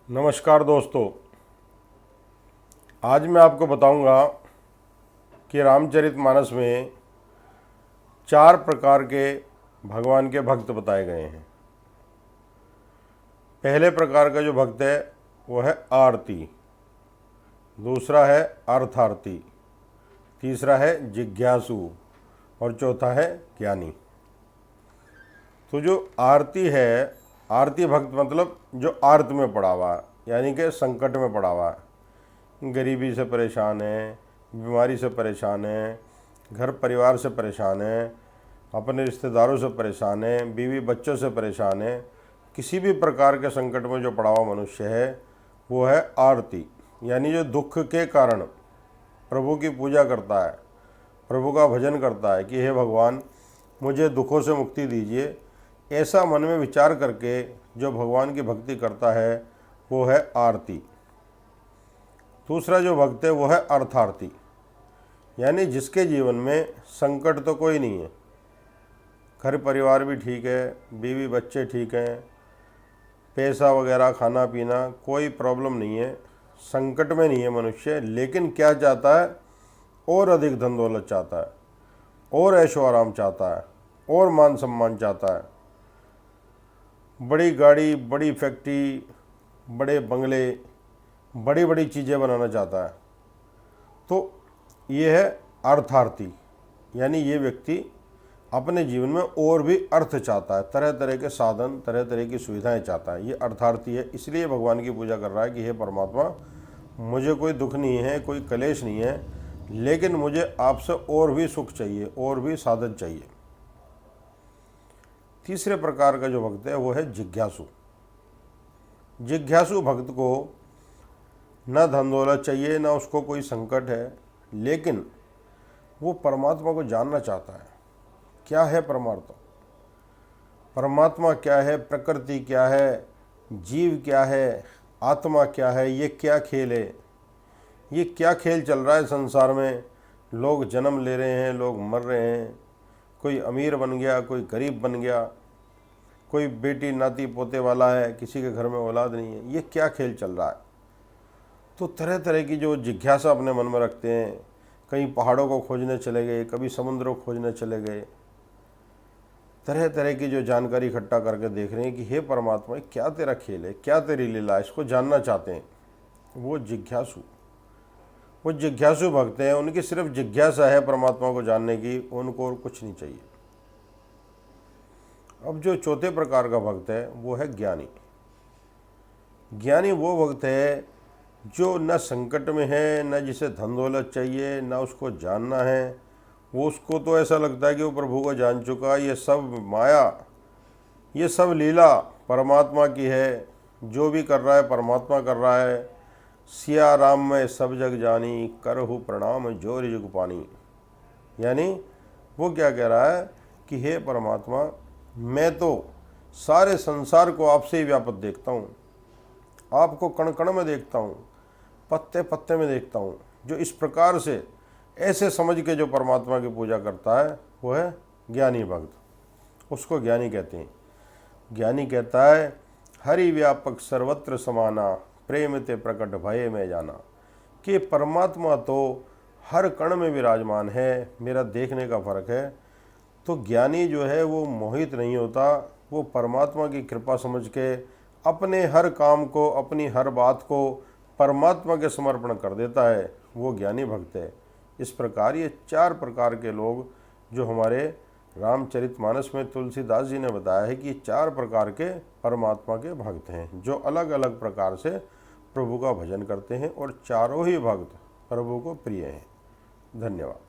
नमस्कार दोस्तों, आज मैं आपको बताऊंगा कि रामचरितमानस में 4 प्रकार के भगवान के भक्त बताए गए हैं। पहले प्रकार का जो भक्त है वो है आरती, दूसरा है अर्थार्थी, तीसरा है जिज्ञासु और चौथा है ज्ञानी। तो जो आरती है, आरती भक्त मतलब जो आर्त में पड़ा हुआ है, यानी कि संकट में पड़ा हुआ है, गरीबी से परेशान है, बीमारी से परेशान है, घर परिवार से परेशान है, अपने रिश्तेदारों से परेशान है, बीवी बच्चों से परेशान है, किसी भी प्रकार के संकट में जो पड़ा हुआ मनुष्य है वो है आरती। यानी जो दुख के कारण प्रभु की पूजा करता है, प्रभु का भजन करता है कि हे भगवान मुझे दुखों से मुक्ति दीजिए, ऐसा मन में विचार करके जो भगवान की भक्ति करता है वो है आरती। दूसरा जो भक्त है वो है अर्थार्थी, यानी जिसके जीवन में संकट तो कोई नहीं है, घर परिवार भी ठीक है, बीवी बच्चे ठीक हैं, पैसा वगैरह खाना पीना कोई प्रॉब्लम नहीं है, संकट में नहीं है मनुष्य, लेकिन क्या चाहता है, और अधिक धन दौलत चाहता है, और ऐशो आराम चाहता है, और मान सम्मान चाहता है, बड़ी गाड़ी, बड़ी फैक्ट्री, बड़े बंगले, बड़ी बड़ी चीज़ें बनाना चाहता है। तो ये है अर्थार्थी, यानी ये व्यक्ति अपने जीवन में और भी अर्थ चाहता है, तरह तरह के साधन, तरह तरह की सुविधाएं चाहता है। ये अर्थार्थी है, इसलिए भगवान की पूजा कर रहा है कि हे परमात्मा मुझे कोई दुख नहीं है, कोई कलेश नहीं है, लेकिन मुझे आपसे और भी सुख चाहिए, और भी साधन चाहिए। तीसरे प्रकार का जो भक्त है वो है जिज्ञासु। जिज्ञासु भक्त को न धन दौलत चाहिए, न उसको कोई संकट है, लेकिन वो परमात्मा को जानना चाहता है। क्या है परमात्मा, परमात्मा क्या है, प्रकृति क्या है, जीव क्या है, आत्मा क्या है, ये क्या खेल है, ये क्या खेल चल रहा है संसार में। लोग जन्म ले रहे हैं, लोग मर रहे हैं, कोई अमीर बन गया, कोई गरीब बन गया, कोई बेटी नाती पोते वाला है, किसी के घर में औलाद नहीं है, ये क्या खेल चल रहा है। तो तरह तरह की जो जिज्ञासा अपने मन में रखते हैं, कहीं पहाड़ों को खोजने चले गए, कभी समुद्रों को खोजने चले गए, तरह तरह की जो जानकारी इकट्ठा करके देख रहे हैं कि हे परमात्मा क्या तेरा खेल है, क्या तेरी लीला है, इसको जानना चाहते हैं। वो जिज्ञासु भक्त हैं, उनकी सिर्फ जिज्ञासा है परमात्मा को जानने की, उनको और कुछ नहीं चाहिए। अब जो चौथे प्रकार का भक्त है वो है ज्ञानी। ज्ञानी वो भक्त है जो न संकट में है, न जिसे धन दौलत चाहिए, न उसको जानना है। वो उसको तो ऐसा लगता है कि वो प्रभु को जान चुका, ये सब माया, ये सब लीला परमात्मा की है, जो भी कर रहा है परमात्मा कर रहा है। सिया राम में सब जग जानी, करहु प्रणाम जोर जुग पानी। यानी वो क्या कह रहा है कि हे परमात्मा मैं तो सारे संसार को आपसे ही व्यापक देखता हूँ, आपको कण कण में देखता हूँ, पत्ते पत्ते में देखता हूँ। जो इस प्रकार से ऐसे समझ के जो परमात्मा की पूजा करता है वो है ज्ञानी भक्त, उसको ज्ञानी कहते हैं। ज्ञानी कहता है हरि व्यापक सर्वत्र समाना, प्रेम ते प्रकट भय में जाना, कि परमात्मा तो हर कण में विराजमान है, मेरा देखने का फर्क है। तो ज्ञानी जो है वो मोहित नहीं होता, वो परमात्मा की कृपा समझ के अपने हर काम को, अपनी हर बात को परमात्मा के समर्पण कर देता है, वो ज्ञानी भक्त है। इस प्रकार ये 4 प्रकार के लोग जो हमारे रामचरितमानस में तुलसीदास जी ने बताया है कि 4 प्रकार के परमात्मा के भक्त हैं, जो अलग अलग प्रकार से प्रभु का भजन करते हैं, और चारों ही भक्त प्रभु को प्रिय हैं। धन्यवाद।